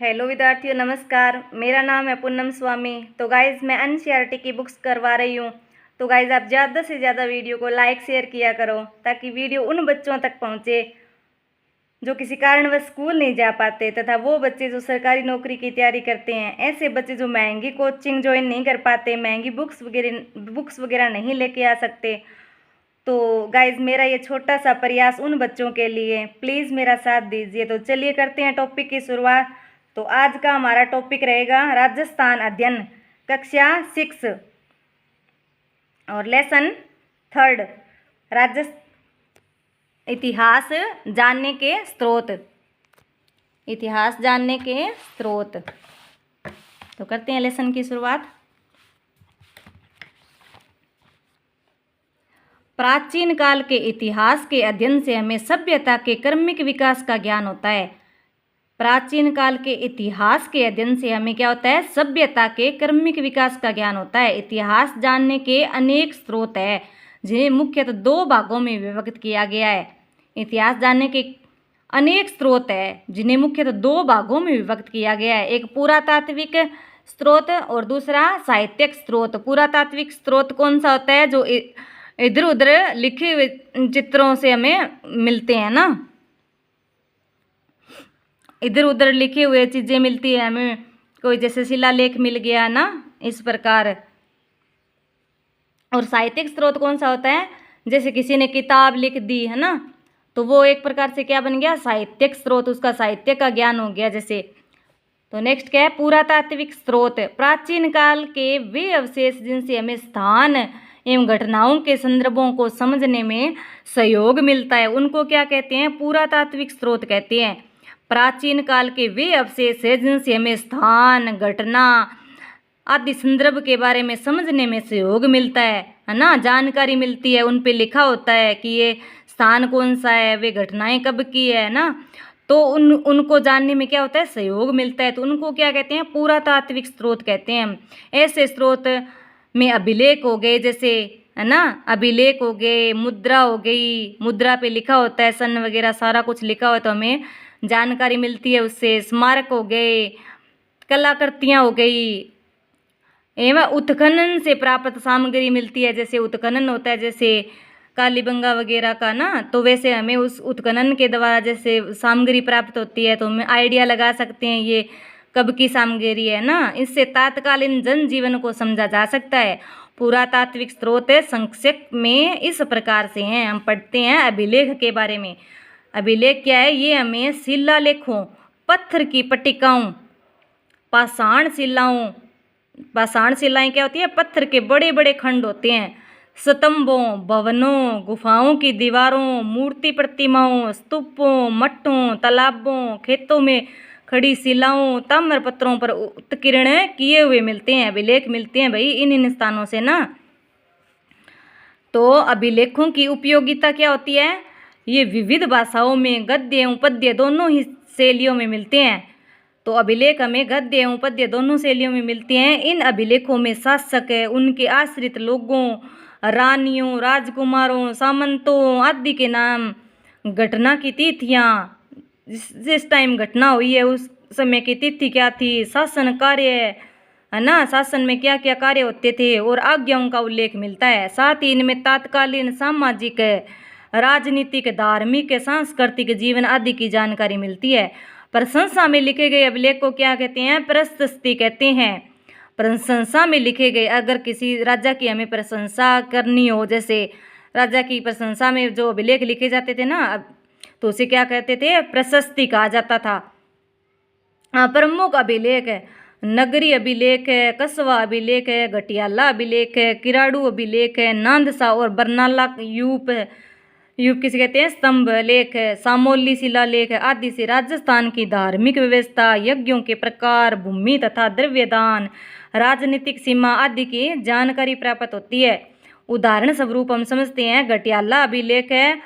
Hello विद्यार्थियों, नमस्कार। मेरा नाम है पूनम स्वामी। तो गाइज़ मैं एनसीईआरटी की बुक्स करवा रही हूँ। तो गाइज़ आप ज़्यादा से ज़्यादा वीडियो को लाइक शेयर किया करो ताकि वीडियो उन बच्चों तक पहुँचे जो किसी कारणवश स्कूल नहीं जा पाते, तथा वो बच्चे जो सरकारी नौकरी की तैयारी करते हैं। ऐसे बच्चे जो महंगी कोचिंग ज्वाइन नहीं कर पाते, महंगी बुक्स वगैरह नहीं लेके आ सकते। तो गाइज़ मेरा ये छोटा सा प्रयास उन बच्चों के लिए, प्लीज़ मेरा साथ दीजिए। तो चलिए करते हैं टॉपिक की शुरुआत। तो आज का हमारा टॉपिक रहेगा राजस्थान अध्ययन, कक्षा 6 और लेसन 3, इतिहास जानने के स्रोत। इतिहास जानने के स्रोत। तो करते हैं लेसन की शुरुआत। प्राचीन काल के इतिहास के अध्ययन से हमें सभ्यता के क्रमिक विकास का ज्ञान होता है। प्राचीन काल के इतिहास के अध्ययन से हमें क्या होता है? सभ्यता के क्रमिक विकास का ज्ञान होता है। इतिहास जानने के अनेक स्रोत हैं जिन्हें मुख्यतः 2 भागों में विभक्त किया गया है। इतिहास जानने के अनेक स्रोत हैं जिन्हें मुख्यतः 2 भागों में विभक्त किया गया है। एक पुरातात्विक स्रोत और दूसरा साहित्यिक स्रोत। पुरातात्विक स्रोत कौन सा होता है? जो इधर उधर लिखे हुए चित्रों से हमें मिलते हैं ना, इधर उधर लिखे हुए चीज़ें मिलती है हमें, कोई जैसे शिलालेख मिल गया ना, इस प्रकार। और साहित्यिक स्रोत कौन सा होता है? जैसे किसी ने किताब लिख दी है ना, तो वो एक प्रकार से क्या बन गया? साहित्यिक स्रोत, उसका साहित्य का ज्ञान हो गया जैसे। तो नेक्स्ट क्या है? पुरातात्विक स्रोत। प्राचीन काल के वे अवशेष जिनसे हमें स्थान एवं घटनाओं के संदर्भों को समझने में सहयोग मिलता है, उनको क्या कहते हैं? पुरातात्विक स्रोत कहते हैं। प्राचीन काल के वे अवशेष है जिनसे हमें स्थान, घटना आदि संदर्भ के बारे में समझने में सहयोग मिलता है ना, जानकारी मिलती है। उन पे लिखा होता है कि ये स्थान कौन सा है, वे घटनाएं कब की है ना, तो उनको जानने में क्या होता है? सहयोग मिलता है। तो उनको क्या कहते हैं? पुरातात्विक स्रोत कहते हैं। ऐसे स्रोत में अभिलेख हो गए, जैसे है ना, अभिलेख हो गए, मुद्रा हो गई, मुद्रा पे लिखा होता है सन वगैरह सारा कुछ लिखा हो तो हमें जानकारी मिलती है उससे। स्मारक हो गए, कलाकृतियाँ हो गई, एवं उत्खनन से प्राप्त सामग्री मिलती है। जैसे उत्खनन होता है जैसे कालीबंगा वगैरह का ना, तो वैसे हमें उस उत्खनन के द्वारा जैसे सामग्री प्राप्त होती है, तो हम आइडिया लगा सकते हैं ये कब की सामग्री है ना। इससे तात्कालीन जनजीवन को समझा जा सकता है। पुरातात्विक स्रोत संक्षेप में इस प्रकार से हैं। हम पढ़ते हैं अभिलेख के बारे में। अभिलेख क्या है? ये हमें शिलालेखों, पत्थर की पट्टिकाओं, पाषाण शिलाएं क्या होती है? पत्थर के बड़े बड़े खंड होते हैं। स्तंभों, भवनों, गुफाओं की दीवारों, मूर्ति प्रतिमाओं, स्तूपों, मठों, तालाबों, खेतों में खड़ी शिलाओं, ताम्र पत्रों पर उत्कीर्ण किए हुए मिलते हैं, अभिलेख मिलते हैं भाई इन स्थानों से ना। तो अभिलेखों की उपयोगिता क्या होती है? ये विविध भाषाओं में गद्य एवं पद्य दोनों ही शैलियों में मिलते हैं। तो अभिलेख हमें गद्य एवं पद्य दोनों शैलियों में मिलते हैं। इन अभिलेखों में शासक, उनके आश्रित लोगों, रानियों, राजकुमारों, सामंतों आदि के नाम, घटना की तिथियाँ, जिस टाइम घटना हुई है उस समय की तिथि क्या थी, शासन कार्य है ना, शासन में क्या क्या कार्य होते थे, और आज्ञाओं का उल्लेख मिलता है। साथ ही इनमें तत्कालीन सामाजिक, राजनीतिक, धार्मिक, सांस्कृतिक जीवन आदि की जानकारी मिलती है। प्रशंसा में लिखे गए अभिलेख को क्या कहते हैं? प्रशस्ति कहते हैं। प्रशंसा में लिखे गए, अगर किसी राजा की हमें प्रशंसा करनी हो, जैसे राजा की प्रशंसा में जो अभिलेख लिखे जाते थे ना, तो उसे क्या कहते थे? प्रशस्ति कहा जाता था। प्रमुख अभिलेख है नगरी अभिलेख है, कस्बा अभिलेख है, घटियाला अभिलेख है, किराड़ू अभिलेख है, नांदसा और बरनाला यूप किसे कहते हैं? स्तंभ लेख है, सामोली शिलालेख आदि से राजस्थान की धार्मिक व्यवस्था, यज्ञों के प्रकार, भूमि तथा द्रव्यदान, राजनीतिक सीमा आदि की जानकारी प्राप्त होती है। उदाहरण स्वरूप हम समझते हैं घटियाला अभिलेख है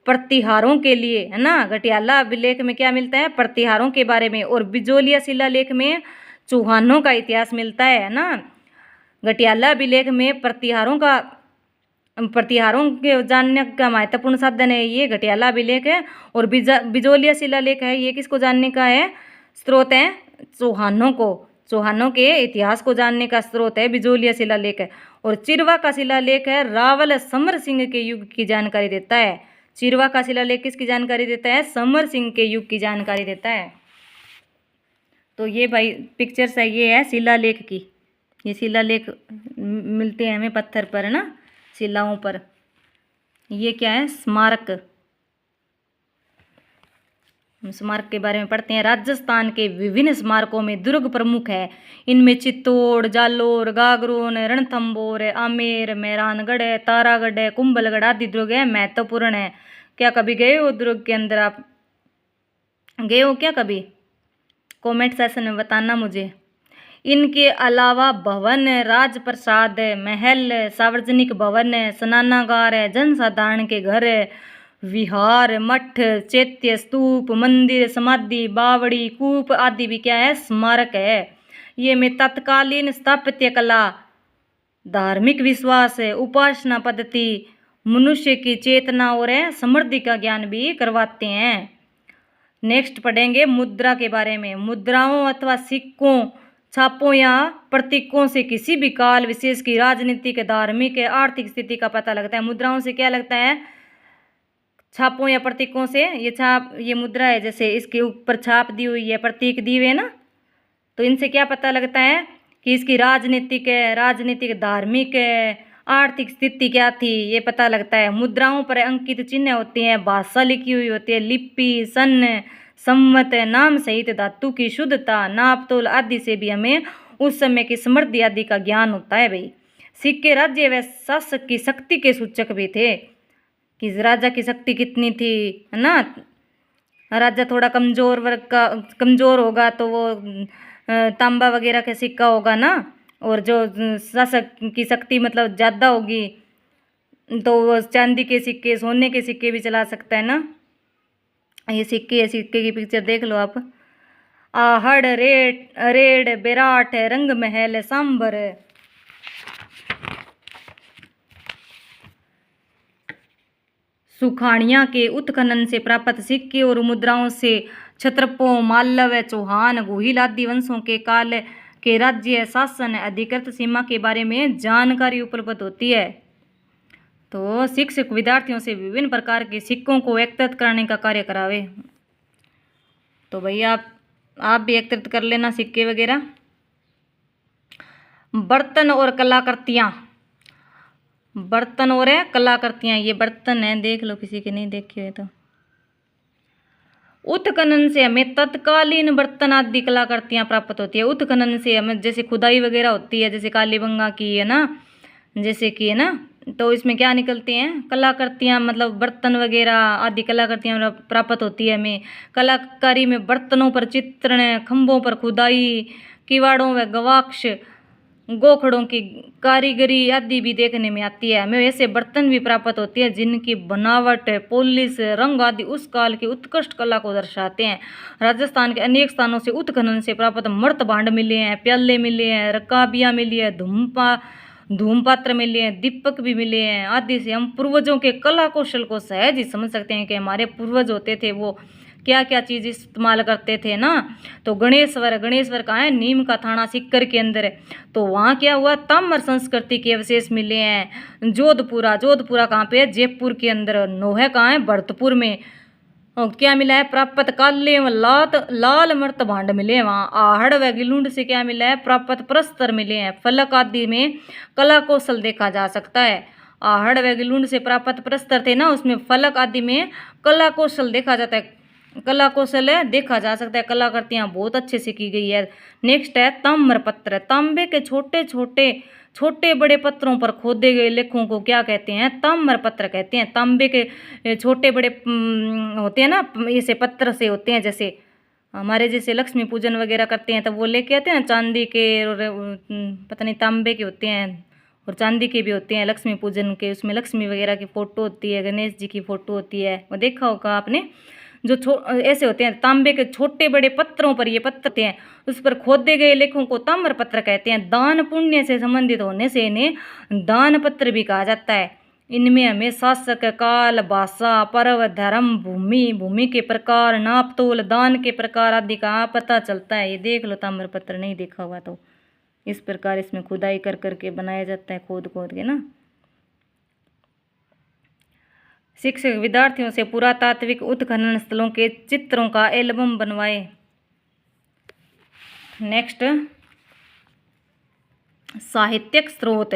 प्रतिहारों के लिए, है ना। घटियाला अभिलेख में क्या मिलता है? प्रतिहारों के बारे में। और बिजोलिया शिलालेख में चौहानों का इतिहास मिलता है ना। घटियाला अभिलेख में प्रतिहारों के जानने का महत्वपूर्ण साधन है ये घटियाला अभिलेख है। और बिजोलिया शिलालेख है, ये किसको जानने का है? स्रोत है चौहानों के इतिहास को जानने का स्रोत है बिजोलिया शिलालेख है। और चिरवा का शिलालेख है रावल समर सिंह के युग की जानकारी देता है। चिरवा का शिलालेख किसकी जानकारी देता है? समर सिंह के युग की जानकारी देता है। तो ये भाई पिक्चर्स है, ये है शिलालेख की। ये शिलालेख मिलते हैं हमें पत्थर पर, है ना, शिलाओं पर। ये क्या है? स्मारक। स्मारक के बारे में पढ़ते हैं। राजस्थान के विभिन्न स्मारकों में दुर्ग प्रमुख है। इनमें चित्तौड़, जालोर, गागरोन, रणथंभौर, आमेर, मेहरानगढ़, तारागढ़, कुंभलगढ़ आदि दुर्ग है महत्वपूर्ण है। क्या कभी गए हो दुर्ग के अंदर? आप गए हो क्या कभी? कमेंट सेक्शन में बताना मुझे। इनके अलावा भवन, राजप्रसाद, महल, सार्वजनिक भवन, स्नानागार, जनसाधारण के घर, विहार, मठ, चैत्य, स्तूप, मंदिर, समाधि, बावड़ी, कूप आदि भी क्या है? स्मारक है। ये में तत्कालीन स्थापत्य कला, धार्मिक विश्वास, उपासना पद्धति, मनुष्य की चेतना और समृद्धि का ज्ञान भी करवाते हैं। नेक्स्ट पढ़ेंगे मुद्रा के बारे में। मुद्राओं अथवा सिक्कों, छापों या प्रतीकों से किसी भी काल विशेष की राजनीतिक, धार्मिक, आर्थिक स्थिति का पता लगता है। मुद्राओं से क्या लगता है? छापों या प्रतीकों से। ये मुद्रा है, जैसे इसके ऊपर छाप दी हुई है, प्रतीक दिए हुए ना, तो इनसे क्या पता लगता है कि इसकी राजनीतिक, धार्मिक, आर्थिक स्थिति क्या थी, ये पता लगता है। मुद्राओं पर अंकित चिन्ह होते हैं, भाषा लिखी हुई होती है, लिपि, सन, संवत, नाम सहित धातु की शुद्धता, नापतोल आदि से भी हमें उस समय की समृद्धि आदि का ज्ञान होता है भाई। सिक्के राज्य व शासक की शक्ति के सूचक भी थे, कि राजा की शक्ति कितनी थी, है ना। राजा थोड़ा कमजोर वर्ग का, कमजोर होगा तो वो तांबा वगैरह का सिक्का होगा ना, और जो शासक की शक्ति मतलब ज़्यादा होगी तो वो चांदी के सिक्के, सोने के सिक्के भी चला सकता है ना। ये सिक्के की पिक्चर देख लो आप। आहड़, रेड, बेराट, रंग महल, सांबर। सुखाड़ियाँ के उत्खनन से प्राप्त सिक्के और मुद्राओं से क्षत्रपों, मालव, चौहान, गोहिल आदि वंशों के काल के राज्य, शासन, अधिकृत सीमा के बारे में जानकारी उपलब्ध होती है। तो शिक्षक विद्यार्थियों से विभिन्न प्रकार के सिक्कों को एकत्रित करने का कार्य करावे। तो भैया आप भी एकत्रित कर लेना सिक्के वगैरह। बर्तन और कलाकृतियाँ। बर्तन और कलाकृतियाँ, ये बर्तन हैं, देख लो किसी के नहीं देखे हुए तो। उत्खनन से हमें तत्कालीन बर्तन आदि कलाकृतियाँ प्राप्त होती है। उत्खनन से हमें जैसे खुदाई वगैरह होती है, जैसे कालीबंगा की, है ना, जैसे कि, है ना, तो इसमें क्या निकलते हैं? कलाकृतियाँ, मतलब बर्तन वगैरह आदि कलाकृतियाँ प्राप्त होती है हमें। कलाकारी में बर्तनों पर चित्रण, खंभों पर खुदाई, किवाड़ों व गवाक्ष, गोखड़ों की कारीगरी आदि भी देखने में आती है। हमें ऐसे बर्तन भी प्राप्त होती है जिनकी बनावट, पॉलिश, रंग आदि उस काल की उत्कृष्ट कला को दर्शाते हैं। राजस्थान के अनेक स्थानों से उत्खनन से प्राप्त मर्त भांड मिले हैं, प्याले मिले हैं, रकाबियाँ मिली है, धूमपात्र मिले हैं, दीपक भी मिले हैं आदि से हम पूर्वजों के कला कौशल को सहज ही समझ सकते हैं कि हमारे पूर्वज होते थे वो क्या क्या चीज़ इस्तेमाल करते थे ना। तो गणेश्वर कहाँ है? नीम का थाना सिक्कर के अंदर है। तो वहाँ क्या हुआ? ताम्र संस्कृति के अवशेष मिले हैं। जोधपुरा कहाँ पे है? जयपुर के अंदर। नोहे कहाँ है? भरतपुर में। और क्या मिला है? प्राप्त काले व लाल मर्त भांड मिले हैं वहाँ। आहड़ व गिलुंड से क्या मिला है? प्राप्त प्रस्तर मिले हैं। फलक आदि में कला कौशल देखा जा सकता है। आहड़ व गिलुंड से प्राप्त प्रस्तर थे ना, उसमें फलक आदि में कला कौशल देखा जाता है, कला कौशल है देखा जा सकता है। कलाकृतियाँ बहुत अच्छे से की गई है। नेक्स्ट है ताम्रपत्र। तांबे के छोटे बड़े पत्रों पर खोदे गए लेखों को क्या कहते हैं? ताम्रपत्र कहते हैं। तांबे के छोटे बड़े होते हैं ना, ऐसे पत्र से होते हैं, जैसे हमारे जैसे लक्ष्मी पूजन वगैरह करते हैं तब वो लेके आते हैं ना, चांदी के और पता नहीं तांबे के होते हैं और चांदी के भी होते हैं लक्ष्मी पूजन के। उसमें लक्ष्मी वगैरह की फ़ोटो होती है, गणेश जी की फ़ोटो होती है, वो देखा होगा आपने। जो ऐसे होते हैं तांबे के छोटे बड़े पत्रों पर ये पत्र होते हैं, उस पर खोदे गए लेखों को ताम्रपत्र कहते हैं। दान पुण्य से संबंधित होने से इन्हें दान पत्र भी कहा जाता है। इनमें हमें शासक, काल, भाषा, पर्व, धर्म, भूमि, भूमि के प्रकार, नापतोल, दान के प्रकार आदि का पता चलता है। ये देख लो ताम्रपत्र, नहीं देखा हुआ तो। इस प्रकार इसमें खुदाई कर करके बनाया जाता है, खोद खोद के ना। शिक्षक विद्यार्थियों से पुरातात्विक उत्खनन स्थलों के चित्रों का एल्बम बनवाए। नेक्स्ट, साहित्यिक स्रोत।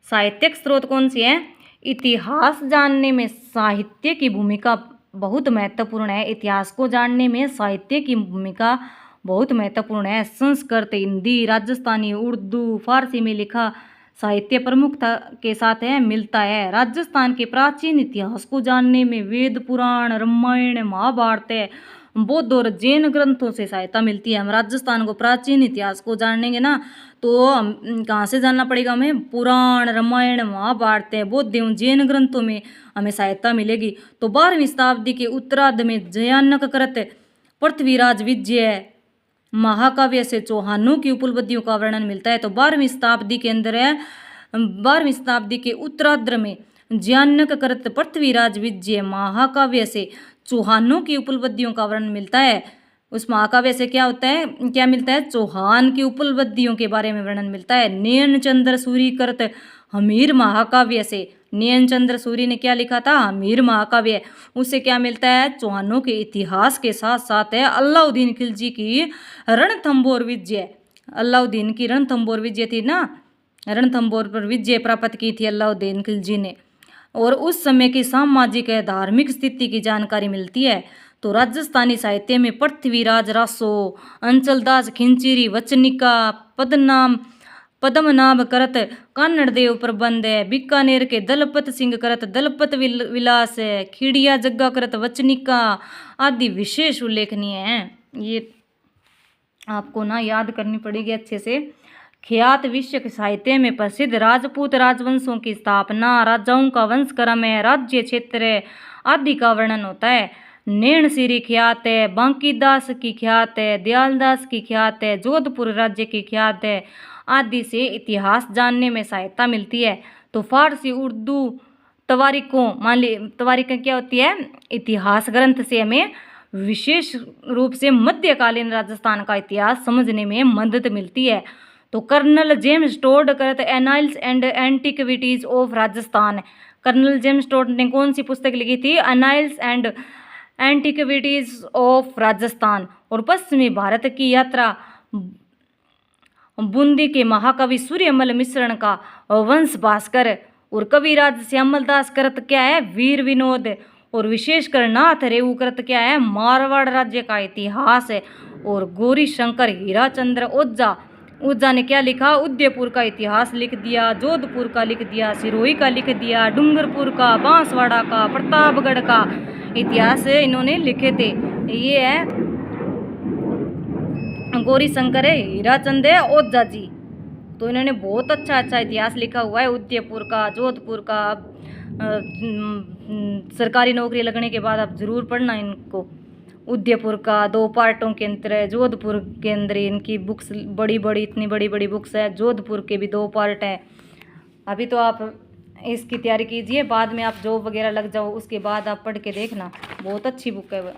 साहित्यिक स्रोत कौन सी है? इतिहास जानने में साहित्य की भूमिका बहुत महत्वपूर्ण है। इतिहास को जानने में साहित्य की भूमिका बहुत महत्वपूर्ण है। संस्कृत, हिंदी, राजस्थानी, उर्दू, फारसी में लिखा साहित्य प्रमुखता के साथ है मिलता है। राजस्थान के प्राचीन इतिहास को जानने में वेद, पुराण, रामायण, महाभारत, बौद्ध और जैन ग्रंथों से सहायता मिलती है। हम राजस्थान को प्राचीन इतिहास को जानेंगे ना तो हम कहाँ से जानना पड़ेगा? हमें पुराण, रामायण, महाभारत, बौद्ध एवं जैन ग्रंथों में हमें सहायता मिलेगी। तो 12वीं शताब्दी के उत्तरार्ध में जयानक कृत पृथ्वीराज विजय महाकाव्य से चौहानों की उपलब्धियों का वर्णन मिलता है। तो 12वीं शताब्दी के अंदर है, 12वीं शताब्दी के उत्तरार्ध में जयानक कृत पृथ्वीराज विजय महाकाव्य से चौहानों की उपलब्धियों का वर्णन मिलता है। उस महाकाव्य से क्या होता है, क्या मिलता है? चौहान की उपलब्धियों के बारे में वर्णन मिलता है। नयन चंद्र सूरी कृत हमीर महाकाव्य से, नयन चंद्र सूरी ने क्या लिखा था? हमीर महाकाव्य। उससे क्या मिलता है? चौहानों के इतिहास के साथ साथ है अलाउद्दीन खिलजी की रणथंभौर विजय। अलाउद्दीन की रणथंभौर विजय थी ना, रणथंभौर पर विजय प्राप्त की थी अलाउद्दीन खिलजी ने, और उस समय की सामाजिक धार्मिक स्थिति की जानकारी मिलती है। तो राजस्थानी साहित्य में पृथ्वीराज रासो, अंचलदास खिंचीरी वचनिका, पद्मनाभ करत कान्नड़ देव प्रबंध है, बीकानेर के दलपत सिंह करत दलपत विलास है, खीड़िया जग्गा करत वचनिका आदि विशेष उल्लेखनीय हैं। ये आपको ना याद करनी पड़ेगी अच्छे से। ख्यात विश्व साहित्य में प्रसिद्ध राजपूत राजवंशों की स्थापना, राजाओं का वंश क्रम है, राज्य क्षेत्र आदि का वर्णन होता है। नैन सिरी ख्यात है, बांकीदास की ख्यात है, दयालदास की ख्यात है, जोधपुर राज्य की ख्यात है आदि से इतिहास जानने में सहायता मिलती है। तो फारसी, उर्दू तवारीखों, मान ली तवारीखें क्या होती है? इतिहास ग्रंथ से हमें विशेष रूप से मध्यकालीन राजस्थान का इतिहास समझने में मदद मिलती है। तो कर्नल जेम्स टोड करत annals and antiquities of Rajasthan. Colonel James Tod ने कौन सी पुस्तक लिखी थी? Annals and antiquities of Rajasthan. और पश्चिमी भारत की यात्रा, बूंदी के महाकवि सूर्यमल मिश्रण का वंश भास्कर, और कविराज श्यामलदास करत क्या है? वीर विनोद, और विशेषकर नाथ रेऊ करत क्या है? मारवाड़ राज्य का इतिहास है। और गौरी शंकर हीराचंद्र ओझा ने क्या लिखा? उदयपुर का इतिहास लिख दिया, जोधपुर का लिख दिया, सिरोही का लिख दिया, डूंगरपुर का, बांसवाड़ा का, प्रतापगढ़ का इतिहास इन्होंने लिखे थे। ये है गौरी शंकर है, हीराचंद है, ओझा जी। तो इन्होंने बहुत अच्छा अच्छा इतिहास लिखा हुआ है उदयपुर का, जोधपुर का। सरकारी नौकरी लगने के बाद आप जरूर पढ़ना इनको। उदयपुर का 2 पार्टों के अंदर है, जोधपुर के अंदर इनकी बुक्स बड़ी बड़ी, इतनी बड़ी बड़ी बुक्स है। जोधपुर के भी 2 पार्ट हैं। अभी तो आप इसकी तैयारी कीजिए, बाद में आप जॉब वगैरह लग जाओ, उसके बाद आप पढ़ के देखना, बहुत अच्छी बुक है वो।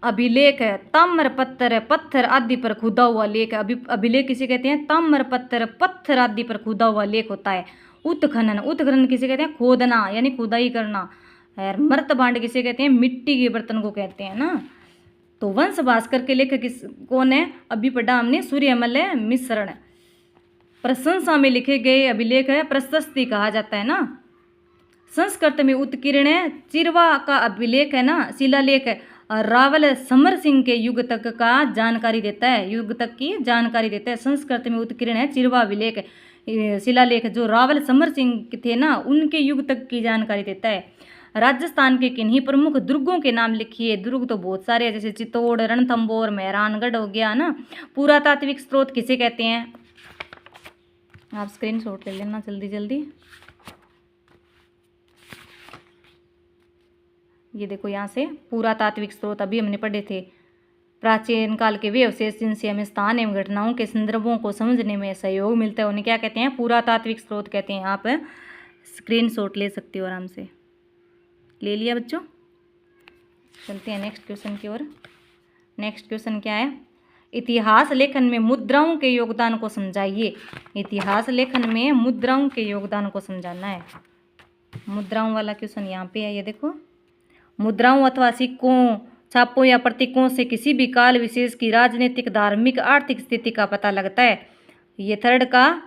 अभिलेख है, ताम्र पत्थर पत्थर आदि पर खुदा हुआ लेख। अभिलेख किसे कहते हैं? ताम्र पत्थर पत्थर आदि पर खुदा हुआ लेख होता है। उत्खनन, उत्खनन किसे कहते हैं? खोदना यानी खुदाई करना। मर्तभांड किसे कहते हैं? मिट्टी के बर्तन को कहते हैं ना। तो वंश भास्कर के लेखक कौन है? अभी पढ़ा हमने, सूर्यमल मिश्रण। प्रशंसा में लिखे गए अभिलेख है, प्रशस्ति कहा जाता है ना। संस्कृत में उत्कीर्ण है, चिरवा का अभिलेख है ना, शिलालेख है, रावल समर सिंह के युग तक का जानकारी देता है, युग तक की जानकारी देता है। संस्कृत में उत्कीर्ण है चिरवा अभिलेख, शिलालेख जो रावल समर सिंह थे ना, उनके युग तक की जानकारी देता है। राजस्थान के किन्हीं प्रमुख दुर्गों के नाम लिखिए। दुर्ग तो बहुत सारे हैं, जैसे चित्तौड़, रणथंभौर, मेहरानगढ़ हो गया ना। पुरातात्विक स्रोत किसे कहते हैं? आप स्क्रीनशॉट ले लेना जल्दी जल्दी। ये देखो यहाँ से पुरातात्विक स्रोत अभी हमने पढ़े थे। प्राचीन काल के वे अवशेष जिनसे हमें स्थान एवं घटनाओं के संदर्भों को समझने में सहयोग मिलता है, उन्हें क्या कहते हैं? पुरातात्विक स्रोत कहते हैं। आप स्क्रीनशॉट ले सकते हो आराम से। ले लिया बच्चों? चलते हैं नेक्स्ट क्वेश्चन की ओर। नेक्स्ट क्वेश्चन क्या है? इतिहास लेखन में मुद्राओं के योगदान को समझाइए। इतिहास लेखन में मुद्राओं के योगदान को समझाना है। मुद्राओं वाला क्वेश्चन यहाँ पे है, ये देखो। मुद्राओं अथवा सिक्कों, छापों या प्रतीकों से किसी भी काल विशेष की राजनीतिक, धार्मिक, आर्थिक स्थिति का पता लगता है। ये थर्ड का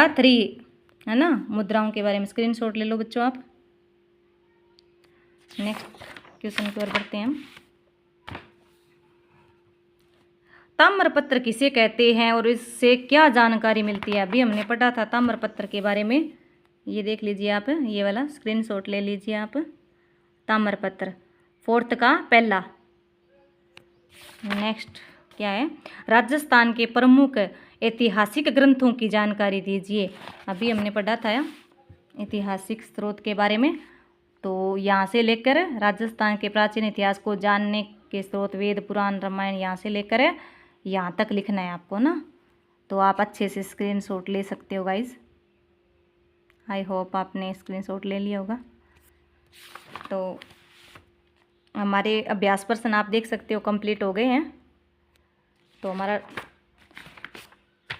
3 है ना। मुद्राओं के बारे में स्क्रीनशॉट ले लो बच्चों आप। नेक्स्ट क्वेश्चन की ओर बढ़ते हैं हम। ताम्रपत्र किसे कहते हैं और इससे क्या जानकारी मिलती है? अभी हमने पढ़ा था ताम्रपत्र के बारे में, ये देख लीजिए आप, ये वाला स्क्रीनशॉट ले लीजिए आप। ताम्रपत्र 4th का पहला। नेक्स्ट क्या है? राजस्थान के प्रमुख ऐतिहासिक ग्रंथों की जानकारी दीजिए। अभी हमने पढ़ा था ऐतिहासिक स्रोत के बारे में, तो यहाँ से लेकर राजस्थान के प्राचीन इतिहास को जानने के स्रोत वेद, पुराण, रामायण, यहाँ से लेकर यहाँ तक लिखना है आपको ना। तो आप अच्छे से स्क्रीनशॉट ले सकते हो गाइज। आई होप आपने स्क्रीनशॉट ले लिया होगा। तो हमारे अभ्यास प्रश्न आप देख सकते हो कंप्लीट हो गए हैं। तो हमारा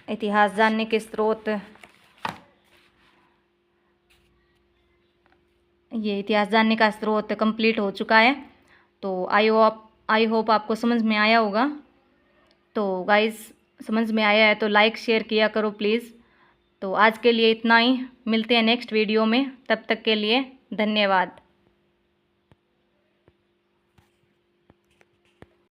इतिहास जानने के स्रोत, ये इतिहास जानने का स्रोत कंप्लीट हो चुका है। तो आई होप आपको समझ में आया होगा। तो गाइस समझ में आया है तो लाइक शेयर किया करो प्लीज़। तो आज के लिए इतना ही, मिलते हैं नेक्स्ट वीडियो में, तब तक के लिए धन्यवाद।